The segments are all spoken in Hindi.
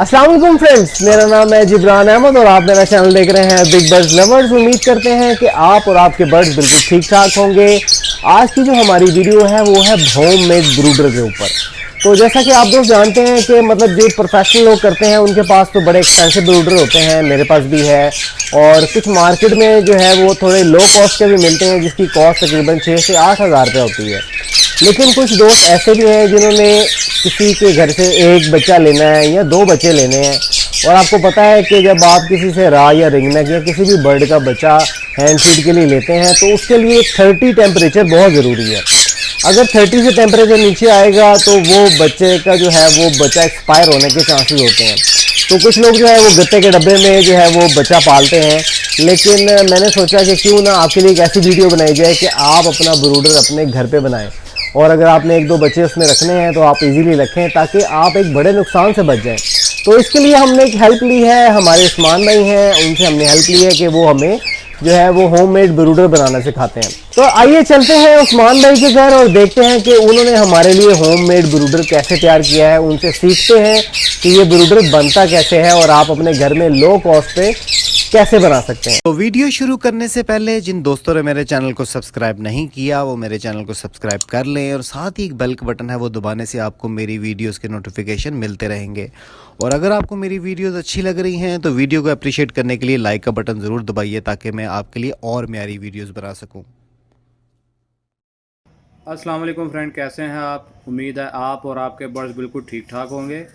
अस्सलाम वालेकुम फ्रेंड्स, मेरा नाम है जिब्रान अहमद और आप मेरा चैनल देख रहे हैं बिग बर्ड्स लवर्स। उम्मीद करते हैं कि आप और आपके बर्ड्स बिल्कुल ठीक ठाक होंगे। आज की जो हमारी वीडियो है वो है होम मेड ब्रूडर के ऊपर। तो जैसा कि आप दोस्त जानते हैं कि मतलब जो प्रोफेशनल लोग करते हैं उनके पास तो बड़े एक्सपेंसिव ब्रूडर होते हैं, मेरे पास भी है। और कुछ मार्केट में जो है वो थोड़े लो कॉस्ट के भी मिलते हैं जिसकी कॉस्ट तकरीबन 6 से 8 हज़ार रुपये होती है। लेकिन कुछ दोस्त ऐसे भी हैं जिन्होंने किसी के घर से एक बच्चा लेना है या 2 बच्चे लेने हैं। और आपको पता है कि जब आप किसी से राह या रिंगनेक या किसी भी बर्ड का बच्चा हैंड फीड के लिए लेते हैं तो उसके लिए 30 टेम्परेचर बहुत ज़रूरी है। अगर 30 से टेम्परेचर नीचे आएगा तो वो बच्चे का जो है वो बच्चा एक्सपायर होने के चांसेस होते हैं। तो कुछ लोग जो है वो गत्ते के डब्बे में जो है वो बच्चा पालते हैं। लेकिन मैंने सोचा कि क्यों ना आपके लिए एक ऐसी वीडियो बनाई जाए कि आप अपना ब्रूडर अपने घर पे बनाएं। और अगर आपने 1-2 बच्चे उसमें रखने हैं तो आप इजीली रखें ताकि आप एक बड़े नुकसान से बच जाएं। तो इसके लिए हमने एक हेल्प ली है, हमारे उस्मान भाई हैं, उनसे हमने हेल्प ली है कि वो हमें जो है वो होममेड ब्रूडर बनाना सिखाते हैं। तो आइए चलते हैं उस्मान भाई के घर और देखते हैं कि उन्होंने हमारे लिए होममेड ब्रूडर कैसे तैयार किया है। उनसे सीखते हैं कि ये ब्रूडर बनता कैसे है और आप अपने घर में लो कॉस्ट पे कैसे बना सकते हैं। तो वीडियो शुरू करने से पहले जिन दोस्तों ने मेरे चैनल को सब्सक्राइब नहीं किया वो मेरे चैनल को सब्सक्राइब कर लें और साथ ही एक बेल का बटन है वो दबाने से आपको मेरी वीडियोस के नोटिफिकेशन मिलते रहेंगे। और अगर आपको मेरी वीडियोस अच्छी लग रही हैं तो वीडियो को अप्रिशिएट करने के लिए लाइक का बटन ज़रूर दबाइए ताकि मैं आपके लिए और म्यारी वीडियोस बना सकूं। अस्सलाम वालेकुम फ्रेंड, कैसे हैं आप? उम्मीद है आप और आपके बर्ड्स बिल्कुल ठीक ठाक होंगे।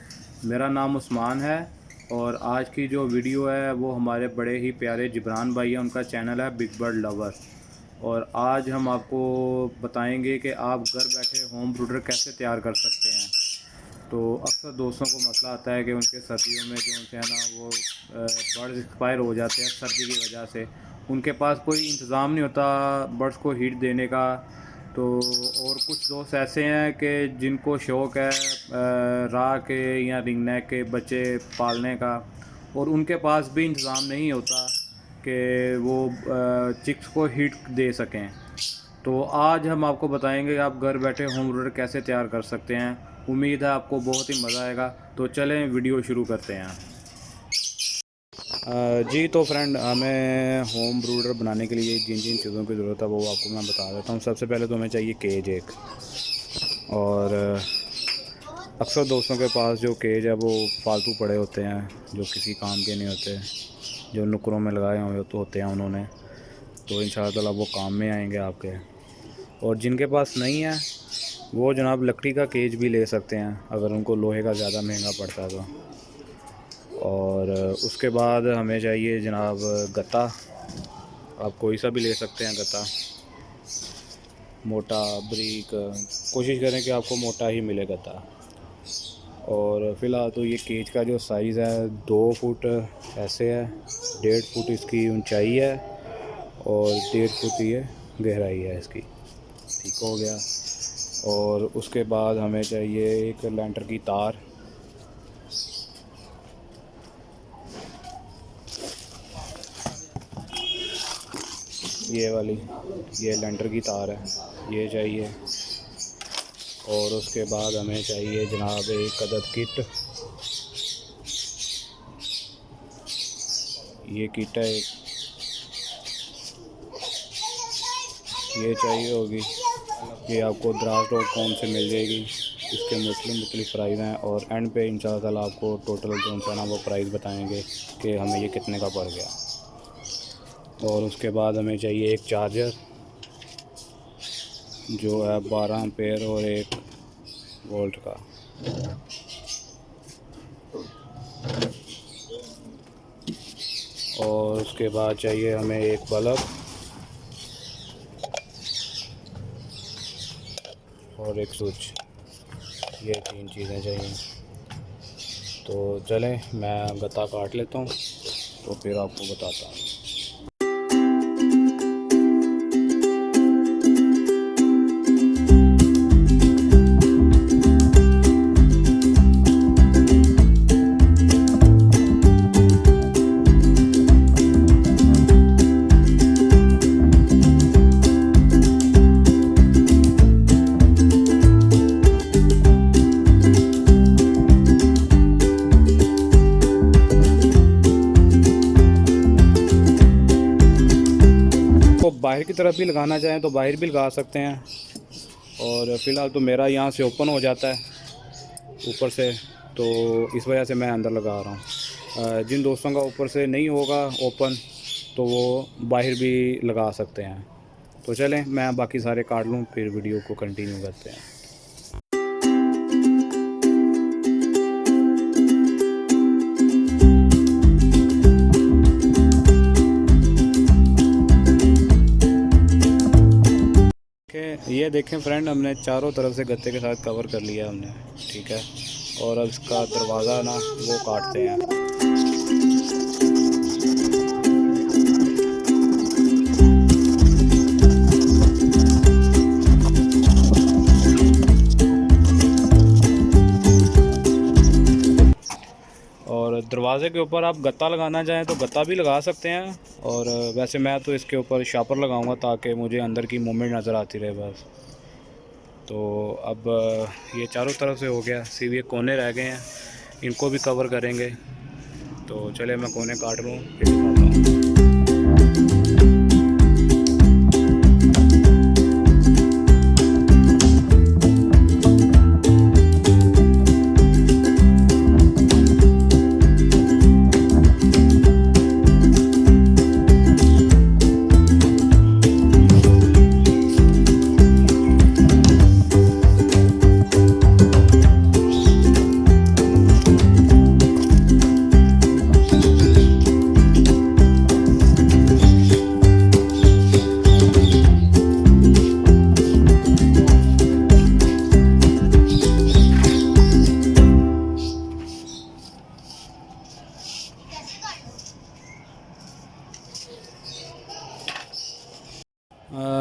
मेरा नाम उस्मान है और आज की जो वीडियो है वो हमारे बड़े ही प्यारे जिब्रान भाई हैं, उनका चैनल है बिग बर्ड लवर्स। और आज हम आपको बताएंगे कि आप घर बैठे होम ब्रूडर कैसे तैयार कर सकते हैं। तो अक्सर दोस्तों को मसला आता है कि उनके सर्दियों में जो उनसे है ना वो बर्ड्स एक्सपायर हो जाते हैं सर्दी की वजह से। उनके पास कोई इंतज़ाम नहीं होता बर्ड्स को हीट देने का। तो और कुछ दोस्त ऐसे हैं कि जिनको शौक़ है राह के या रिंगनेक के बच्चे पालने का और उनके पास भी इंतज़ाम नहीं होता कि वो चिक्स को हीट दे सकें। तो आज हम आपको बताएंगे कि आप घर बैठे होम ब्रूडर कैसे तैयार कर सकते हैं। उम्मीद है आपको बहुत ही मज़ा आएगा। तो चलें वीडियो शुरू करते हैं। जी तो फ्रेंड, हमें होम ब्रूडर बनाने के लिए जिन जिन चीज़ों की ज़रूरत है वो आपको मैं बता देता हूँ। सबसे पहले तो हमें चाहिए केज एक। और अक्सर दोस्तों के पास जो केज है वो फालतू पड़े होते हैं जो किसी काम के नहीं होते, जो नुकरों में लगाए हुए तो होते हैं उन्होंने। तो इंशाअल्लाह वो काम में आएंगे आपके। और जिनके पास नहीं है वो जनाब लकड़ी का केज भी ले सकते हैं अगर उनको लोहे का ज़्यादा महंगा पड़ता है तो। और उसके बाद हमें चाहिए जनाब गत्ता। आप कोई सा भी ले सकते हैं गत्ता, मोटा बारीक, कोशिश करें कि आपको मोटा ही मिले गत्ता। और फ़िलहाल तो ये केज का जो साइज़ है 2 फुट ऐसे है, 1.5 फुट इसकी ऊंचाई है और 1.5 फुट ये गहराई है इसकी। ठीक हो गया। और उसके बाद हमें चाहिए एक लैंटर की तार, ये वाली, ये लैंटर की तार है, ये चाहिए। और उसके बाद हमें चाहिए जनाब एक अदद किट, ये किट है एक, ये चाहिए होगी। ये आपको dras.com से मिल जाएगी। इसके मुख्तलिफ प्राइस हैं और एंड पे इंशाअल्लाह आपको टोटल जो है ना वो प्राइस बताएंगे कि हमें ये कितने का पड़ गया। और उसके बाद हमें चाहिए एक चार्जर जो है 12 एम्पेयर और 1 वोल्ट का। और उसके बाद चाहिए हमें एक बल्ब और एक स्विच। ये 3 चीज़ें चाहिए। तो चलें मैं गत्ता काट लेता हूँ तो फिर आपको बताता हूँ। बाहर की तरफ भी लगाना चाहें तो बाहर भी लगा सकते हैं। और फ़िलहाल तो मेरा यहाँ से ओपन हो जाता है ऊपर से, तो इस वजह से मैं अंदर लगा रहा हूँ। जिन दोस्तों का ऊपर से नहीं होगा ओपन तो वो बाहर भी लगा सकते हैं। तो चलें मैं बाकी सारे काट लूँ, फिर वीडियो को कंटिन्यू करते हैं। ये देखें फ्रेंड, हमने चारों तरफ से गत्ते के साथ कवर कर लिया हमने, ठीक है। और अब इसका दरवाज़ा ना वो काटते हैं। और दरवाज़े के ऊपर आप गत्ता लगाना चाहें तो गत्ता भी लगा सकते हैं। और वैसे मैं तो इसके ऊपर शापर लगाऊंगा ताकि मुझे अंदर की मूवमेंट नज़र आती रहे बस। तो अब ये चारों तरफ से हो गया, सिर्फ ये कोने रह गए हैं, इनको भी कवर करेंगे। तो चले मैं कोने काट लूँ फिर दिखाता हूँ।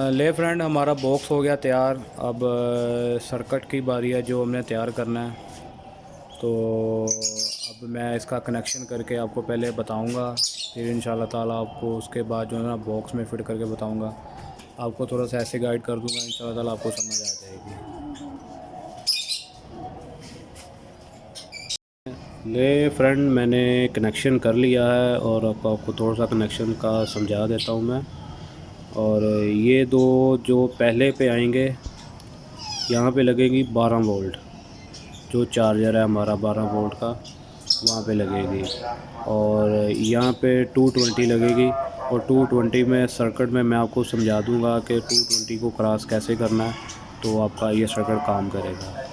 ले फ्रेंड, हमारा बॉक्स हो गया तैयार। अब सर्किट की बारी है जो हमने तैयार करना है। तो अब मैं इसका कनेक्शन करके आपको पहले बताऊंगा, फिर इंशाल्लाह ताला आपको उसके बाद जो है ना बॉक्स में फ़िट करके बताऊंगा। आपको थोड़ा सा ऐसे गाइड कर दूंगा, इंशाल्लाह ताला आपको समझ आ जाएगी। ले फ्रेंड, मैंने कनेक्शन कर लिया है और आपको थोड़ा सा कनेक्शन का समझा देता हूँ मैं। और ये दो जो पहले पे आएंगे यहाँ पे लगेगी 12 वोल्ट, जो चार्जर है हमारा 12 वोल्ट का वहाँ पे लगेगी। और यहाँ पे 220 लगेगी। और 220 में सर्किट में मैं आपको समझा दूँगा कि 220 को क्रॉस कैसे करना है, तो आपका ये सर्किट काम करेगा।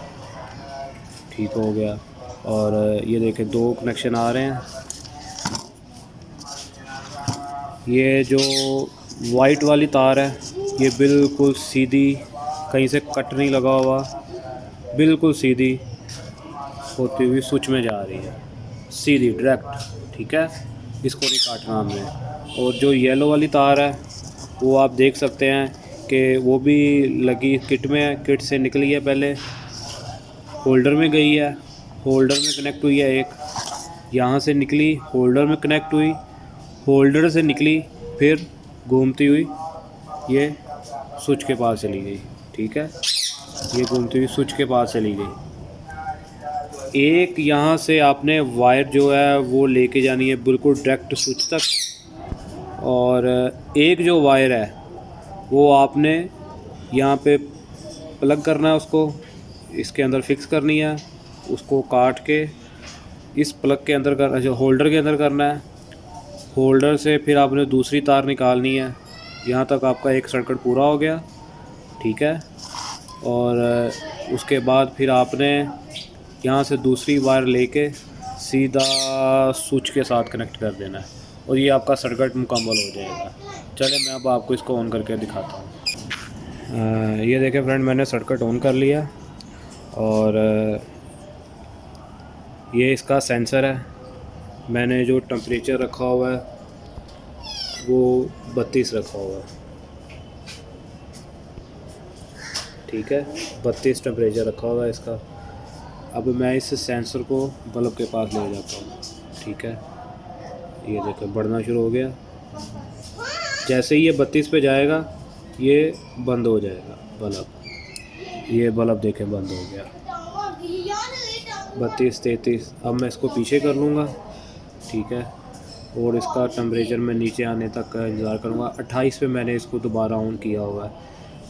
ठीक हो गया। और ये देखें दो कनेक्शन आ रहे हैं। ये जो वाइट वाली तार है ये बिल्कुल सीधी, कहीं से कट नहीं लगा हुआ, बिल्कुल सीधी होती हुई स्विच में जा रही है, सीधी डायरेक्ट, ठीक है। इसको नहीं काटना हमने। और जो येलो वाली तार है वो आप देख सकते हैं कि वो भी लगी किट में है, किट से निकली है, पहले होल्डर में गई है, होल्डर में कनेक्ट हुई है, एक यहाँ से निकली होल्डर में कनेक्ट हुई, होल्डर से निकली फिर घूमती हुई ये स्विच के पास चली गई, ठीक है। ये घूमती हुई स्विच के पास चली गई। एक यहाँ से आपने वायर जो है वो लेके जानी है बिल्कुल डायरेक्ट स्विच तक। और एक जो वायर है वो आपने यहाँ पे प्लग करना है, उसको इसके अंदर फिक्स करनी है, उसको काट के इस प्लग के अंदर करना, जो होल्डर के अंदर करना है। होल्डर से फिर आपने दूसरी तार निकालनी है। यहाँ तक आपका एक सर्किट पूरा हो गया, ठीक है। और उसके बाद फिर आपने यहाँ से दूसरी वायर लेके सीधा स्विच के साथ कनेक्ट कर देना है और ये आपका सर्किट मुकम्मल हो जाएगा। चले मैं अब आपको इसको ऑन करके दिखाता हूँ। ये देखें फ्रेंड, मैंने सर्किट ऑन कर लिया और ये इसका सेंसर है। मैंने जो टेम्परेचर रखा हुआ है वो 32 रखा हुआ है, ठीक है, 32 टेम्परेचर रखा हुआ है इसका। अब मैं इस सेंसर को बल्ब के पास ले जाता हूँ, ठीक है। ये देखो बढ़ना शुरू हो गया। जैसे ही ये 32 पे जाएगा ये बंद हो जाएगा बल्ब। ये बल्ब देखें बंद हो गया, 32 33। अब मैं इसको पीछे कर लूँगा, ठीक है। और इसका टेम्परेचर मैं नीचे आने तक का इंतज़ार करूँगा। 28 पे मैंने इसको दोबारा ऑन किया हुआ है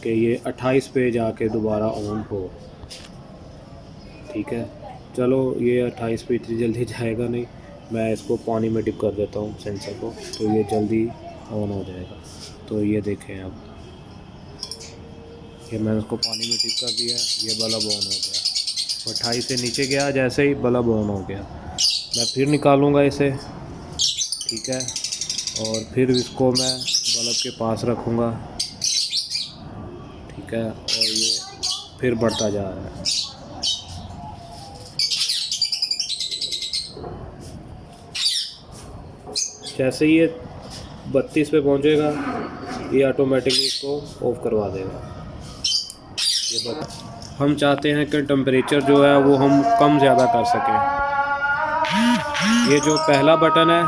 कि ये 28 पे जाके दोबारा ऑन हो। ठीक है, चलो ये 28 पे इतनी जल्दी जाएगा नहीं, मैं इसको पानी में डिप कर देता हूँ सेंसर को, तो ये जल्दी ऑन हो जाएगा। तो ये देखें अब, ये मैंने उसको पानी में डिप कर दिया, ये बल्ब ऑन हो गया। 28 से नीचे गया जैसे ही बल्ब ऑन हो गया। मैं फिर निकालूँगा इसे, ठीक है, और फिर इसको मैं बल्ब के पास रखूँगा, ठीक है, और ये फिर बढ़ता जा रहा है। जैसे ही ये 32 पे पहुंचेगा ये ऑटोमेटिकली इसको ऑफ करवा देगा। ये हम चाहते हैं कि टेम्परेचर जो है वो हम कम ज़्यादा कर सकें। ये जो पहला बटन है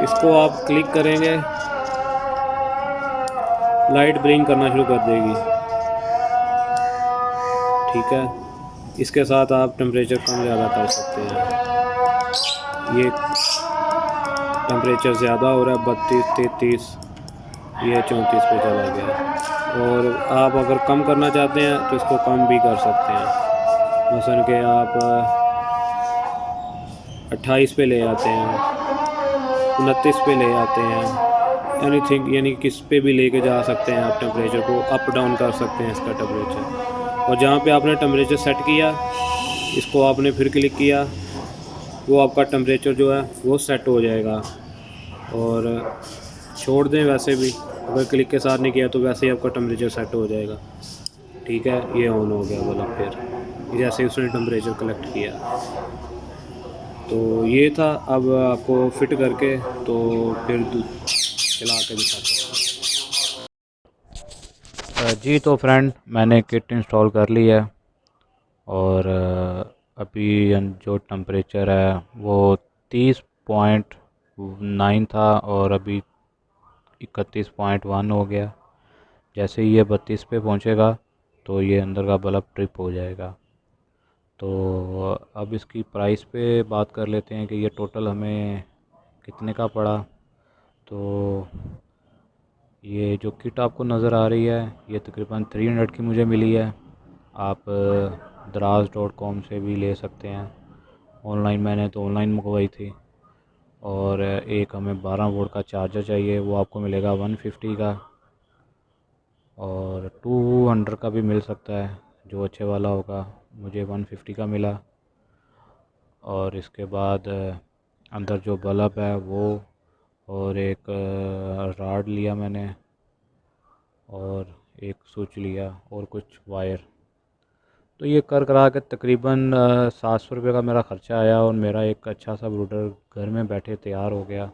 इसको आप क्लिक करेंगे, लाइट ब्लिंक करना शुरू कर देगी, ठीक है। इसके साथ आप टेम्परेचर कम ज़्यादा कर सकते हैं। ये टेम्परेचर ज़्यादा हो रहा है, 32, 33, ये 34 पे चला गया। और आप अगर कम करना चाहते हैं तो इसको कम भी कर सकते हैं, मसलन कि आप 28 पे ले आते हैं, 29 पे ले आते हैं, एनीथिंग, यानी किस पे भी लेके जा सकते हैं आप, टेम्परेचर को अप डाउन कर सकते हैं इसका टेम्परेचर। और जहाँ पे आपने टेम्परेचर सेट किया इसको आपने फिर क्लिक किया, वो आपका टेम्परेचर जो है वो सेट हो जाएगा। और छोड़ दें वैसे भी, अगर क्लिक के साथ नहीं किया तो वैसे ही आपका टेम्परेचर सेट हो जाएगा, ठीक है। ये ऑन हो गया बल्ब, फिर जैसे उसने टेम्परेचर कलेक्ट किया। तो ये था, अब आपको फिट करके तो फिर चला के दिखाता हूँ। जी तो फ्रेंड, मैंने किट इंस्टॉल कर ली है और अभी जो टेम्परेचर है वो 30.9 था और अभी 31.1 हो गया। जैसे ही ये 32 पे पहुंचेगा तो ये अंदर का बल्ब ट्रिप हो जाएगा। तो अब इसकी प्राइस पे बात कर लेते हैं कि ये टोटल हमें कितने का पड़ा। तो ये जो किट आपको नज़र आ रही है ये तकरीबन 300 की मुझे मिली है। आप draz.com से भी ले सकते हैं। ऑनलाइन मैंने तो ऑनलाइन मंगवाई थी। और एक हमें 12 वोल्ट का चार्जर चाहिए, वो आपको मिलेगा 150 का, और 200 का भी मिल सकता है जो अच्छे वाला होगा। मुझे 150 का मिला। और इसके बाद अंदर जो बल्ब है वो, और एक राड लिया मैंने, और एक स्विच लिया और कुछ वायर। तो ये कर करा के तकरीबन 700 रुपये का मेरा ख़र्चा आया और मेरा एक अच्छा सा ब्रूडर घर में बैठे तैयार हो गया।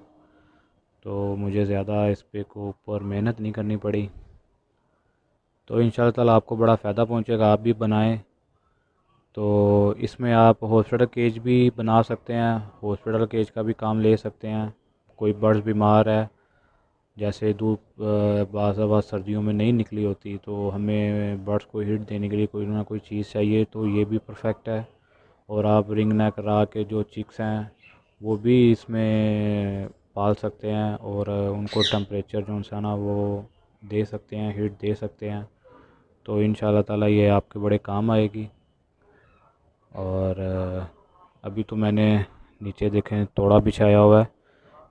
तो मुझे ज़्यादा इस पे को ऊपर मेहनत नहीं करनी पड़ी। तो इंशाल्लाह ताला आपको बड़ा फ़ायदा पहुंचेगा, आप भी बनाएं। तो इसमें आप हॉस्पिटल केज भी बना सकते हैं, हॉस्पिटल केज का भी काम ले सकते हैं। कोई बर्ड्स बीमार है, जैसे धूप बाज़ सर्दियों में नहीं निकली होती, तो हमें बर्ड्स को हीट देने के लिए कोई ना कोई चीज़ चाहिए, तो ये भी परफेक्ट है। और आप रिंग नेक रा के जो चिक्स हैं वो भी इसमें पाल सकते हैं और उनको टेम्परेचर जो है ना वो दे सकते हैं, हीट दे सकते हैं। तो इंशाल्लाह ताला ये आपके बड़े काम आएगी। और अभी तो मैंने नीचे देखें तोड़ा बिछाया हुआ है,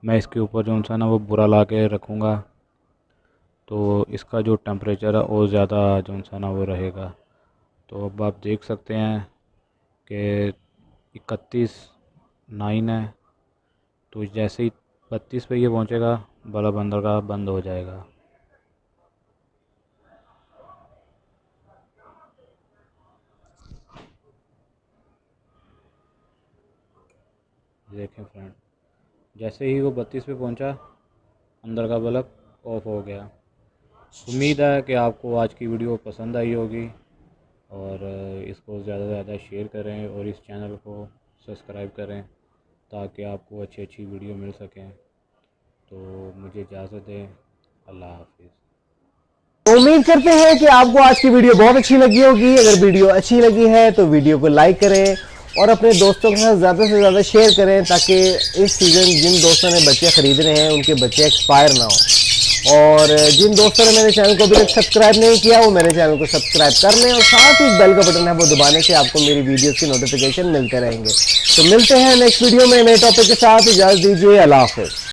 मैं इसके ऊपर जो है ना वो बुरा ला के रखूँगा, तो इसका जो टेम्परेचर है और ज़्यादा जो है ना वो रहेगा। तो अब आप देख सकते हैं कि 31.9 है, तो जैसे ही 32 पे ये पहुँचेगा बल्ब अंदर का बंद हो जाएगा। देखें फ्रेंड, जैसे ही वो 32 पे पहुंचा अंदर का बल्ब ऑफ हो गया। उम्मीद है कि आपको आज की वीडियो पसंद आई होगी और इसको ज़्यादा से ज़्यादा शेयर करें और इस चैनल को सब्सक्राइब करें ताकि आपको अच्छी अच्छी वीडियो मिल सकें। तो मुझे इजाज़त दें, अल्लाह हाफिज़। तो उम्मीद करते हैं कि आपको आज की वीडियो बहुत अच्छी लगी होगी। अगर वीडियो अच्छी लगी है तो वीडियो को लाइक करें और अपने दोस्तों के साथ ज़्यादा से ज़्यादा शेयर करें ताकि इस सीज़न जिन दोस्तों ने बच्चे ख़रीद रहे हैं उनके बच्चे एक्सपायर ना हो। और जिन दोस्तों ने मेरे चैनल को अभी तक सब्सक्राइब नहीं किया वो मेरे चैनल को सब्सक्राइब कर लें और साथ ही बेल का बटन है वो दबाने से आपको मेरी वीडियोस की नोटिफिकेशन मिलते रहेंगे। तो मिलते हैं नेक्स्ट वीडियो में नए टॉपिक के साथ। इजाज़त दीजिए, अल्लाह हाफ़िज़।